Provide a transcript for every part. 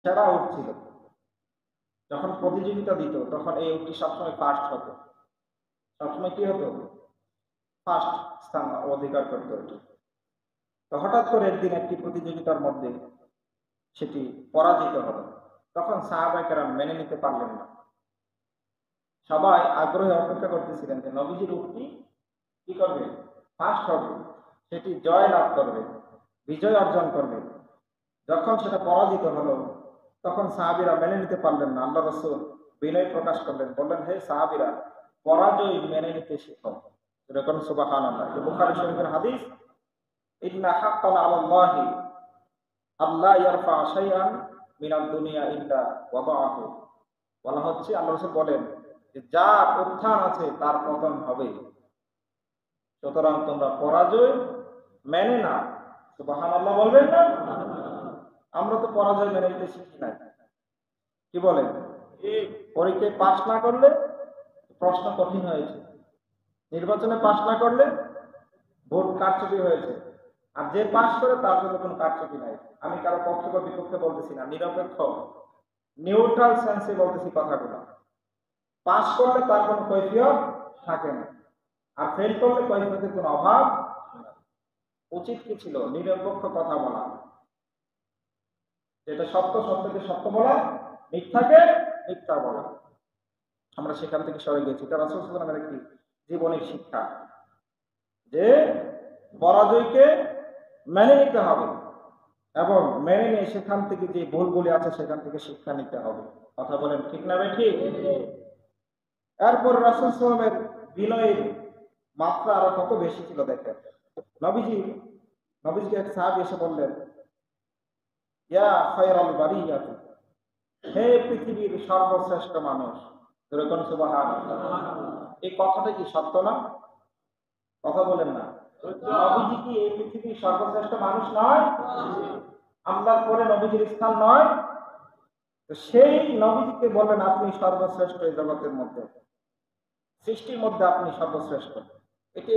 সেরা উট ছিল। যখন প্রতিযোগিতা দিত তখন এই উটটি সবসময় ফার্স্ট হতো। সবসময় কি হতো? ফার্স্ট স্থান অধিকার করতে হতো। তো হঠাৎ করে একদিন একটি প্রতিযোগিতার মধ্যে সেটি পরাজিত হলো। তখন সাহাবায়ে কেরাম মেনে নিতে পারলেন না। সবাই আগ্রহে অপেক্ষা করতেছিলেন যে নবীজির উটটি কি করবে? ফার্স্ট হবে, সেটি জয় লাভ করবে, বিজয় অর্জন করবে। যখন সেটা পরাজিত হলো তখন সাহাবীরা মেনে নিতে পারলেন না। আল্লাহ রাসূল বিনয় প্রকাশ করলেন, বললেন, হে সাহাবীরা, পরাজয় মেনে নিতে শিখো। এরকম সুবহানাল্লাহ। এই বুখারী শরীফের হাদিস, ইন্না হাক্কান আলাল্লাহি আল্লাহ ইয়ারফা শাইআন মিনাদ দুনিয়া ইল্লা ওয়াদাআহু। বলা হচ্ছে, আল্লাহ রাসূল বলেন যে যার উত্থান আছে তার পতন হবে, সুতরাং তোমরা পরাজয় মেনে না। সুবহানাল্লাহ বলবেন না? আমরা তো পরাজয় মেনে নিতে শিখি নাই। কি বলেন? পরীক্ষায় পাশ না করলে প্রশ্ন কঠিন হয়েছে, নির্বাচনে পাশ না করলে ভোট কারচুপি হয়েছে, আর যে পাশ করে তার জন্য কোনো কারচুপি নাই। আমি কারো পক্ষে বা বিপক্ষে বলতেছি না, নিরপেক্ষ নিউট্রাল সেন্সে বলতেছি কথাগুলো। পাশ করলে তার কোনো কৈফিয়ত থাকে না, আর ফেল করলে কৈফিয়তের কোনো অভাব। উচিত কি ছিল? নিরপেক্ষ কথা বলা, যেটা সত্য সত্যকে সত্য বলা, মিথ্যাকে মিথ্যা বলা। আমরা সেখান থেকে সরে গেছি। এটা রাসূল সাল্লাল্লাহু আলাইহি ওয়াসাল্লামের একটি জীবনের শিক্ষা যে পরাজয়কে মেনে নিতে হবে এবং মেনে নিয়ে সেখান থেকে যে ভুলগুলি আছে সেখান থেকে শিক্ষা নিতে হবে। কথা বলেন ঠিক না ভাই? ঠিক। এরপর রাসূল সাল্লাল্লাহু আলাইহি ওয়াসাল্লামের বিনয়ের মাত্রা আরো কত বেশি ছিল দেখেন। নবীজি এক সাহাবী এসে বললেন, ইয়া খায়রাল বারিয়াতি, হে পৃথিবীর সর্বশ্রেষ্ঠ মানুষ। যেরকম সুবহানাল্লাহ। এই কথাটা কি সত্য না? কথা বলেন না। নবীজি কি এই পৃথিবীর সর্বশ্রেষ্ঠ মানুষ নয়? আল্লাহর পরে নবীজির স্থান নয়? তো সেই নবীজিকে বলেন আপনি সর্বশ্রেষ্ঠ এই জগতের মধ্যে, সৃষ্টির মধ্যে আপনি সর্বশ্রেষ্ঠ। এটি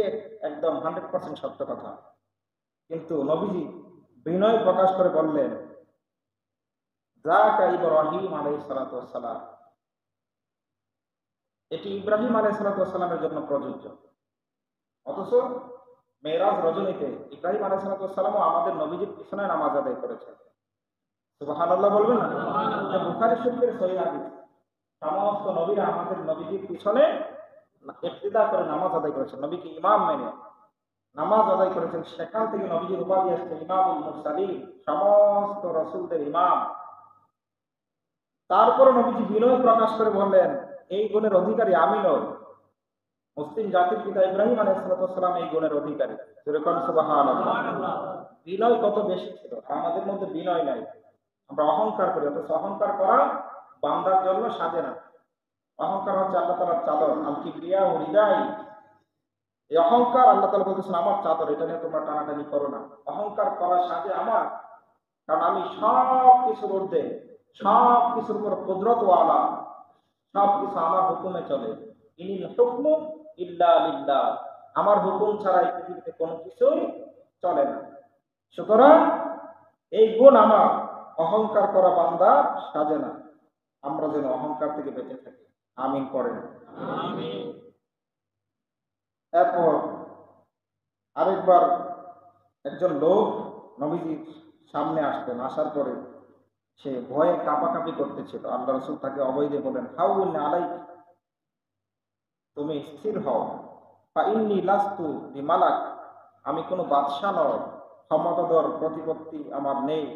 একদম 100% সত্য কথা। কিন্তু নবীজি বিনয় প্রকাশ করে বললেন, যাকা ইব্রাহিম আলাইহিস সালাতু ওয়াস সালাম, এটি ইব্রাহিম আলাইহিস সালাতু ওয়াস সালামের জন্য প্রযোজ্য। অথচ মেরাজ রজনীতে ইব্রাহিম আলাইহিস সালাতু ওয়াস সালামও আমাদের নবীজির পিছনে নামাজ আদায় করেছেন। সুবহানাল্লাহ বলবেন না? এটা বুখারী শরীফের সহিহ হাদিস। সমস্ত নবীরা আমাদের নবীজির পিছনে ইক্তিদা করে নামাজ আদায় করেছেন, নবীকে ইমাম মেনে নামাজ আদায় করেছেন। সেখান থেকে নবীজির উপাধি আসছে ইমামুল মুরসালিন, সমস্ত রাসূলদের ইমাম। তারপরে নবীজি বিনয় প্রকাশ করে বললেন, এই গুণের অধিকারী আমি নই, মুসলিম জাতির পিতা ইব্রাহিম আলাইহিস সালাম এই গুণের অধিকারী। যেরকম সুবহানাল্লাহ। বিনয় কত বেশি ছিল, আমাদের মধ্যে বিনয় নাই। আমরা অহংকার করি, অথচ অহংকার করা বান্দার জন্য সাজে না। অহংকার হচ্ছে আল্লাহ তাআলার চাদর, আল কিবরিয়া ও হৃদাই। এই অহংকার আল্লাহ তাআলা বলতেছেন আমার চাদর, এটা নিয়ে তোমরা টানাটানি করো না। অহংকার করা সাজে আমার, কারণ আমি সব কিছুর ঊর্ধ্বে, সব কিছুর উপর কুদরতওয়ালা, সব কিছু আমার হুকুমে চলে। ইনিল হুকমু ইল্লা লিল্লাহ, আমার হুকুম ছাড়া এই পৃথিবীতে কোনো কিছুই চলে না। সুতরাং এই গুণ আমার, অহংকার করা বান্দা সাজে না। আমরা যেন অহংকার থেকে বেঁচে থাকি। আমিন করেন। আমিন। এরপর আরেকবার একজন লোক নবীজির সামনে আসতেন, আসার পরে সে ভয়ে কাঁপাকাঁপি করতেছিল। আল্লাহ রাসূল তাকে অভয় দিয়ে বলেন, হাউন আলাইক, তুমি স্থির হও। ফা ইন্নী লাস্তু বিমালাক, আমি কোনো বাদশা নয়, ক্ষমতাধর প্রতিপত্তি আমার নেই,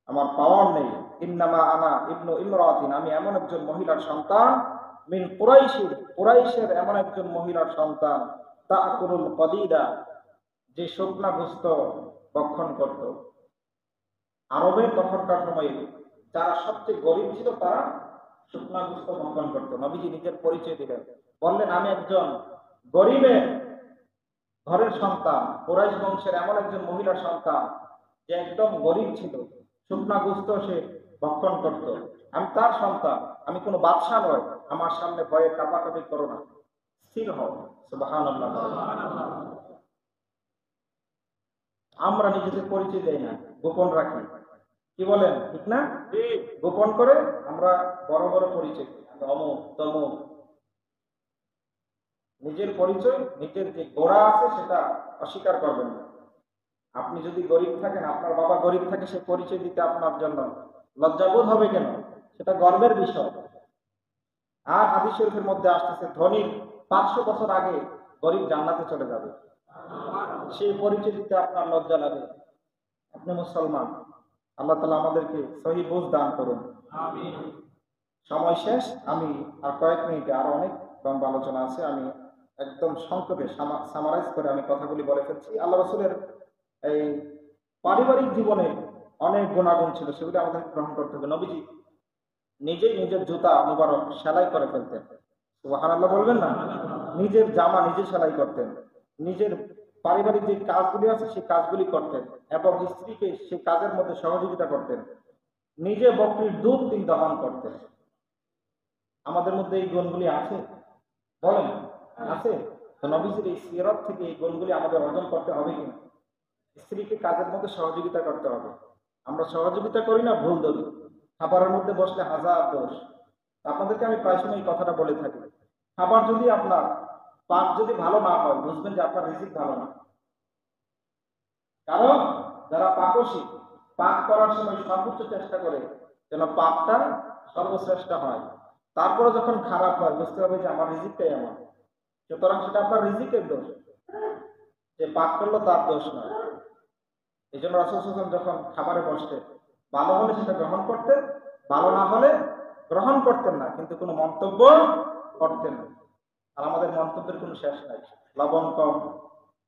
আমার পাওয়ার নেই। ইন্নামা আনা ইবনু ইমরাতিন, আমি এমন একজন মহিলার সন্তান, মিন কুরাইশির, কুরাইশের এমন একজন মহিলার সন্তান, তাকুলুল কদিদা, যে শুকনা গোস্ত ভক্ষণ করত। আরবের তখনকার সময়ে যারা সবচেয়ে গরিব ছিল তারা শুকনা গোস্ত ভক্ষণ করত। নবীজি নিজের পরিচয় দিলেন, বললেন আমি একজন গরিবের ঘরের সন্তান, কুরাইশ বংশের এমন একজন মহিলার সন্তান যে একদম গরিব ছিল, শুকনা গোস্ত সে ভক্ষণ করত। আমি তার সন্তান, আমি কোনো বাদশা নয়, আমার সামনে ভয়ে কাঁপাকাঁপি করো না, স্থির হও। সুবহানাল্লাহ। আমরা নিজেদের পরিচয় দেই না, গোপন রাখি, কি বলেন, ঠিক না? গোপন করে আমরা বড় বড় পরিচয় অমুক তমুক, নিজের পরিচয়, নিজের যে গোড়া আছে সেটা অস্বীকার করবেন না। আপনি যদি গরিব থাকেন, আপনার বাবা গরিব থাকে, সে পরিচয় দিতে আপনার জন্য লজ্জাবোধ হবে কেন? সেটা গর্বের বিষয়। আর হাদিস শরীফের মধ্যে আসতেছে ধনীর 500 বছর আগে গরিব জান্নাতে চলে যাবে, সেই পরিচয় দিতে আপনার লজ্জা লাগে। আপনি মুসলমান। আল্লাহ তাআলা আমাদেরকে সহিহ বুঝ দান করুন। সময় শেষ। আমি আর কয়েক মিনিটে, আরো অনেক লম্বা আলোচনা আছে, আমি একদম সংক্ষেপে সামারাইজ করে আমি কথাগুলি বলে ফেলছি। আল্লাহ রাসূলের এই পারিবারিক জীবনে অনেক গুণাগুণ ছিল, সেগুলি আমাদের গ্রহণ করতে হবে। নবীজি নিজেই নিজের জুতা মুবারক সেলাই করে ফেলতেন। সুবহানাল্লাহ বলবেন না? নিজের জামা নিজে সেলাই করতেন, নিজের পারিবারিক যে কাজগুলি আছে সেই কাজগুলি করতেন এবং স্ত্রীকে সেই কাজের মধ্যে সহযোগিতা করতেন। নিজে বকরির দুধ তিনি দহন করতেন। আমাদের মধ্যে এই গুণগুলি আছে? বলেন, আছে? তো নবীজির এই সিরাত থেকে এই গুণগুলি আমাদের অর্জন করতে হবে কিনা? স্ত্রীকে কাজের মধ্যে সহযোগিতা করতে হবে। আমরা সহযোগিতা করি না, ভুল ধরি। খাবারের মধ্যে বসলে হাজার দোষ। আপনাদেরকে আমি প্রায় সময় এই কথাটা বলে থাকি। খাবার যদি আপনার পাক যদি ভালো না হয়, বুঝবেন যে আপনার রিজিক ভালো না। কারণ যারা পাকশী, পাক করার সময় সর্বোচ্চ চেষ্টা করে যেন পাকটা সর্বশ্রেষ্ঠ হয়। তারপরে যখন খারাপ হয়, বুঝতে হবে যে আমার রিজিকটাই এমন। সুতরাং সেটা আপনার রিজিকের দোষ, যে পাক করলো তার দোষ নয়। এই জন্য রাসূল সাল্লাল্লাহু আলাইহি ওয়াসাল্লাম যখন খাবারে বসতেন, ভালো হলে সেটা গ্রহণ করতেন, ভালো না হলে গ্রহণ করতেন না, কিন্তু কোনো মন্তব্য করতেন না। আর আমাদের মন্তব্যের কোনো শেষ নাই। লবণ কম,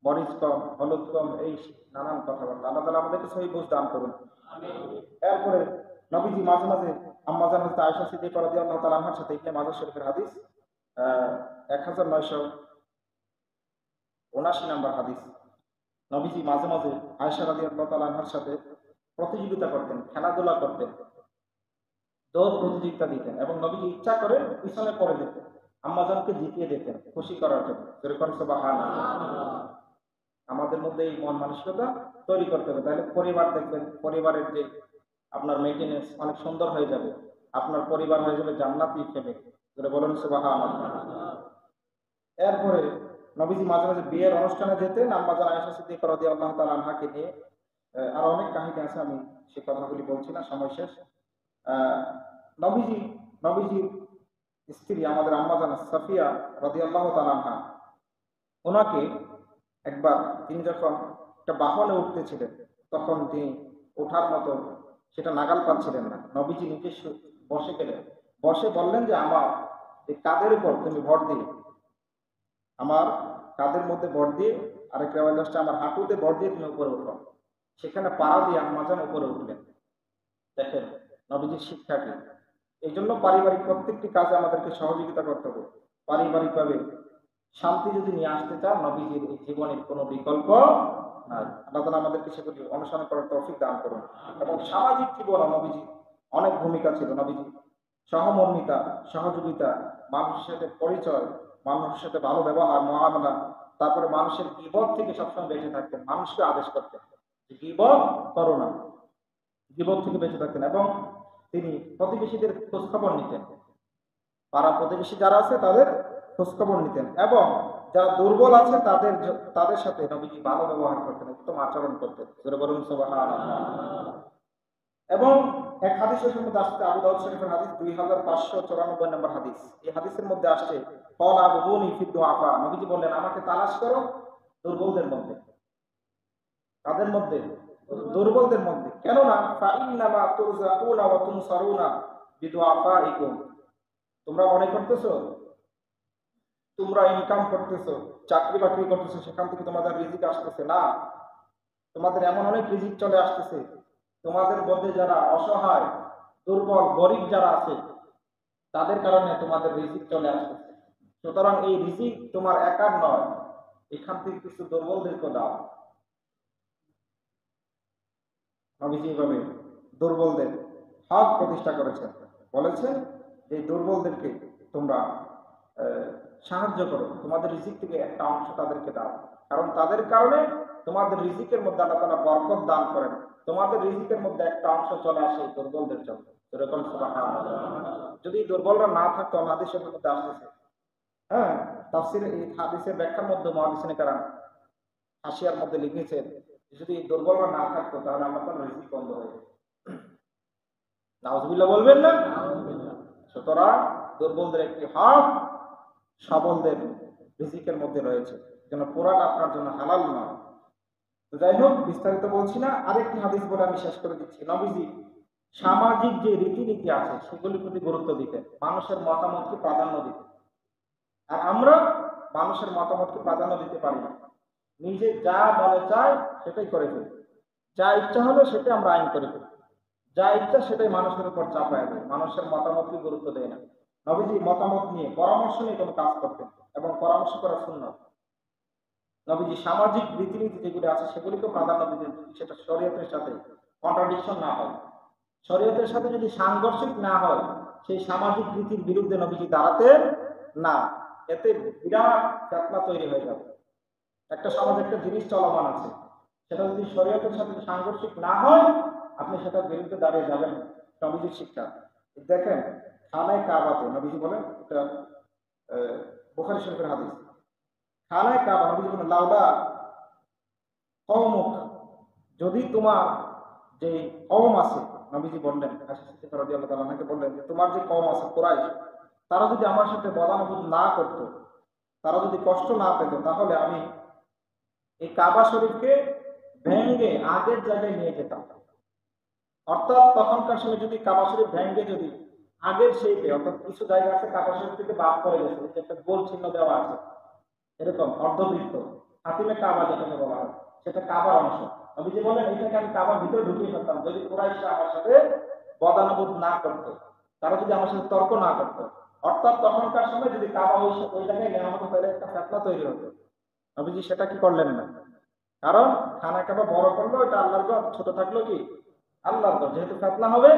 মরিচ কম, হলুদ কম, এই নানান কথাবার্তা। আল্লাহ তাআলা আমাদেরকে সহিহ বুঝ দান করুন। এরপরে নবীজি মাঝে মাঝে আম্মা জান হযরত আয়েশা সিদ্দিকা রাদিয়াল্লাহু তাআলা আনহার সাথে, ইবনে মাজাহ শরীফের হাদিস 1979 নম্বর হাদিস, নবীজি মাঝে মাঝে আয়েশা রাদিয়াল্লাহু তাআলা আনহার সাথে প্রতিযোগিতা করতেন, খেলাধুলা করতেন, দৌড় প্রতিযোগিতা দিতেন এবং নবীজি ইচ্ছা করে পিছনে পড়ে যেতেন, আম্মাজানকে জিতিয়ে দিতেন খুশি করার জন্য। যেরকম সুবহানাল্লাহ। আমাদের মধ্যে এই মন মানসিকতা তৈরি করতে হবে, তাহলে পরিবার দেখবেন, পরিবারের যে আপনার মেইনটেনেন্স অনেক সুন্দর হয়ে যাবে। আপনার পরিবার হয়ে যাবে জান্নাতি ফ্যামিলি। যেটা বলেন সুবহানাল্লাহ। এরপরে নবীজি মাঝে মাঝে বিয়ের অনুষ্ঠানে যেতেন আম্মাজান আয়েশা সিদ্দিকা রাদিয়াল্লাহু তাআলা আনহাকে নিয়ে। আর অনেক কাহিনী আছে, আমি সে কথাগুলি বলছি না, সময় শেষ। আহ, নবীজি নবীজির স্ত্রী আমাদের আম্মাজান সাফিয়া রাদিয়াল্লাহু তাআলা আনহা, ওনাকে একবার তিনি যখন একটা বাহনে উঠতেছিলেন, তখন তিনি ওঠার মতো সেটা নাগাল পাচ্ছিলেন না। নবীজি নিজে বসে গেলেন, বসে বললেন যে আমার এই কাঁধের উপর তুমি ভর দিয়ে, আমার কাঁধের মধ্যে ভর দিয়ে, আরেক রেওয়াজ আসছে আমার হাঁটুতে ভর দিয়ে তুমি উপরে উঠো। সেখানে পাড়া দিয়ে আম্মাজান উপরে উঠলেন। দেখেন নবীজির শিক্ষা কি। এই জন্য পারিবারিক প্রত্যেকটি কাজে আমাদেরকে সহযোগিতা করতে হবে। পারিবারিকভাবে শান্তি যদি নিয়ে আসতে চান, নবীজির এই জীবনের কোনো বিকল্প নাই। আল্লাহ তাআলা আমাদেরকে সেগুলি অনুসরণ করার তৌফিক দান করুন। এবং সামাজিক জীবনে নবীজি অনেক ভূমিকা ছিল। নবীজি সহমর্মিতা, সহযোগিতা, মানুষের সাথে পরিচয়, মানুষের সাথে ভালো ব্যবহার, মুআমালা, তারপরে মানুষের গীবত থেকে সবসময় বেঁচে থাকতেন, মানুষকে আদেশ করতেন যে গীবত করো না, গীবত থেকে বেঁচে থাকতেন। এবং তিনি প্রতিবেশীদের খোঁজখবর নিতেন, পাড়া প্রতিবেশী যারা আছে তাদের খোঁজখবর নিতেন এবং যারা দুর্বল আছে তাদের সাথে নবীজি ভালো ব্যবহার করতেন, উত্তম আচরণ করতেন। বলুন সুবহানাল্লাহ। এবং এক হাদিস শরীফের মধ্যে আসছে, আবু দাউদ শরীফের হাদিস 2594 নম্বর হাদিস। এই হাদিসের মধ্যে আসছে ক্বাল আবুদুনি ফি দুআফা, নবীজি বললেন আমাকে তালাশ করো দুর্বলদের মধ্যে। তাদের মধ্যে? দুর্বলদের মধ্যে। কেননা ফাইন্নামা তুরজাকুনা ওয়া তুনসারুনা বিদুআফাইকুম, তোমরা মনে করতেছো তোমরা ইনকাম করতেছো, চাকরি বাকরি করতেছো, সেখান থেকে তোমাদের রিজিক আসতেছে না। তোমাদের এমন অনেক রিজিক চলে আসতেছে, তোমাদের মধ্যে যারা অসহায়, দুর্বল, গরিব যারা আছে তাদের কারণে তোমাদের রিজিক চলে আসতেছে। সুতরাং এই রিজিক তোমার একার নয়, এখান থেকে কিছু দুর্বলদেরকে দাও। নবীজি এভাবে দুর্বলদের হক প্রতিষ্ঠা করেছেন, বলেছেন যে দুর্বলদেরকে তোমরা সাহায্য করো, তোমাদের রিজিক থেকে একটা অংশ তাদেরকে দাও, কারণ তাদের কারণে তোমাদের রিজিকের মধ্যে আল্লাহ তাআলা বরকত দান করেন, তোমাদের রিজিকের মধ্যে একটা অংশ চলে আসে দুর্বলদের জন্য। এরকম সুবহানাল্লাহ। যদি দুর্বলরা না থাকতো, হাদিসের মধ্যে আসতেছে, হ্যাঁ, তাফসীর এই হাদিসের ব্যাখ্যার মধ্যে মুহাদ্দিসিনে কেরাম হাসিয়ার মধ্যে লিখেছেন, যদি দুর্বলরা না থাকতো তাহলে আমার তো রিজিক বন্ধ হয়ে যেত। নাউজুবিল্লাহ বলবেন না? সুতরাং দুর্বলদের একটি হক সবলদের রিজিকের মধ্যে রয়েছে, যেন পুরাণ আপনার জন্য হালাল নয়। তো যাই হোক, বিস্তারিত বলছি না, আরেকটি হাদিস বলে আমি শেষ করে দিচ্ছি। নবীজি সামাজিক যে রীতিনীতি আছে সেগুলির প্রতি গুরুত্ব দিতেন, মানুষের মতামতকে প্রাধান্য দিতেন। আর আমরা মানুষের মতামতকে প্রাধান্য দিতে পারি না, নিজে যা মনে চায় সেটাই করে ফেলি, যা ইচ্ছা হলো সেটাই আমরা আইন করে ফেলি, যা ইচ্ছা সেটাই মানুষের উপর চাপায় দেয়, মানুষের মতামতকে গুরুত্ব দেয় না। নবীজি মতামত নিয়ে, পরামর্শ নিয়ে কোনো কাজ করতেন এবং পরামর্শ করা সুন্নাত। নবীজি সামাজিক রীতিনীতি যেগুলি আছে সেগুলিকে প্রাধান্য দিতেন, যদি সেটা শরীয়তের সাথে কন্ট্রাডিকশন না হয়, শরীয়তের সাথে যদি সাংঘর্ষিক না হয়, সেই সামাজিক রীতির বিরুদ্ধে নবীজি দাঁড়াতেন না। এতে বিরাট ফিতনা তৈরি হয়ে যাবে। একটা সমাজে একটা জিনিস চলমান আছে, সেটা যদি শরীয়তের সাথে সাংঘর্ষিক না হয়, আপনি সেটার বিরুদ্ধে দাঁড়িয়ে যাবেন। নবীজির শিক্ষা দেখেন, খানায় কাবাতে নবীজি বলেন, এটা বুখারী শরীফের হাদিস, খানায় কাবা নবীজি বলেন, লাউলা কওমুক, যদি তোমার যে কওম আছে, নবীজি বললেন আয়েশা সিদ্দিকা রাদিয়াল্লাহু তাআলা আনহাকে বললেন যে তোমার যে কওম আছে কুরাইশ, তারা যদি আমার সাথে বদানুবোধ না করত, তারা যদি কষ্ট না পেত, তাহলে আমি এই কাবা শরীফকে ভেঙে আগের জায়গায় নিয়ে যেতাম। অর্থাৎ তখনকার সময় যদি কাবা শরীফ ভেঙে যদি আগের সেই অর্থাৎ কিছু জায়গা আছে কাবা শরীফ থেকে বাদ করে গেছে, যে একটা গোল চিহ্ন দেওয়া আছে, এরকম অর্ধবৃত্ত, হাতিমে কাবা যেটাকে বলা হয়, সেটা কাবার অংশ। নবীজি বলেন এটাকে আমি কাবার ভিতরে ঢুকিয়ে ফেলতাম, যদি কুরাইশরা আমার সাথে বদানুবোধ না করতো, তারা যদি আমার সাথে তর্ক না করতো। অর্থাৎ তখনকার সময় যদি কাবা ওই জায়গায় নেওয়া হতো, তাহলে একটা ফিতনা তৈরি হতো। নবীজি সেটা কি করলেন না, কারণ খানা কাবা বড় করলো, এটা আল্লাহর ঘর, ছোট থাকলো কি আল্লাহর ঘর, যেহেতু ফিতনা হবে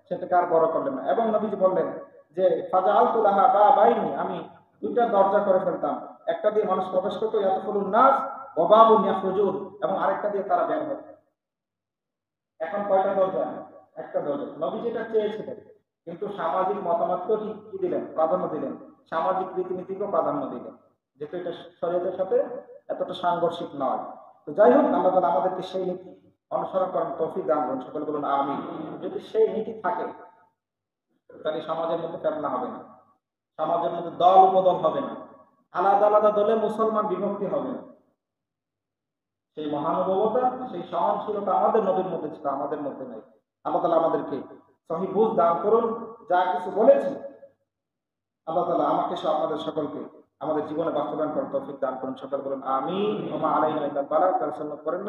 সেটাকে আর বড় করলেন না। এবং নবীজি বললেন যে ফাজআলতু লাহা বাবাইনি, আমি দুইটা দরজা করে ফেলতাম, একটা দিয়ে মানুষ প্রবেশ করতো, ইয়াদখুলুন নাস ওয়া বাবুন ইয়াখরুজুন, এবং আরেকটা দিয়ে তারা বের হতো। এখন কয়টা দরজা? একটা দরজা। নবীজি এটা চেয়েছিলেন, কিন্তু সামাজিক মতামতকেও কি দিলেন? প্রাধান্য দিলেন, সামাজিক রীতিনীতিকেও প্রাধান্য দিলেন, যেহেতু এটা শরীয়তের সাথে এতটা সাংঘর্ষিক নয়। তো যাই হোক, আল্লাহ তাআলা আমাদেরকে সেই নীতি অনুসরণ করার তৌফিক দান করুন, সকলে বলুন আমিন। যদি সেই নীতি থাকে, তাহলে সমাজের মধ্যে ফিতনা হবে না, সমাজের মধ্যে দল উপদল হবে না, আলাদা আলাদা দলে মুসলমান বিভক্তি হবে না। সেই মহানুভবতা, সেই সহনশীলতা আমাদের নবীর মধ্যে ছিল, আমাদের মধ্যে নেই। আল্লাহ তাআলা আমাদেরকে সহিহ বুঝ দান করুন। যা কিছু বলেছি আল্লাহ তাআলা আমাকে সহ আপনাদের সকলকে আমাদের জীবনে বাস্তবায়ন করার তৌফিক দান করুন, সকল বলুন আমিন। ওয়া মা আলাইনা ইল্লাল বালাগ, তার সুন্নাত করেন।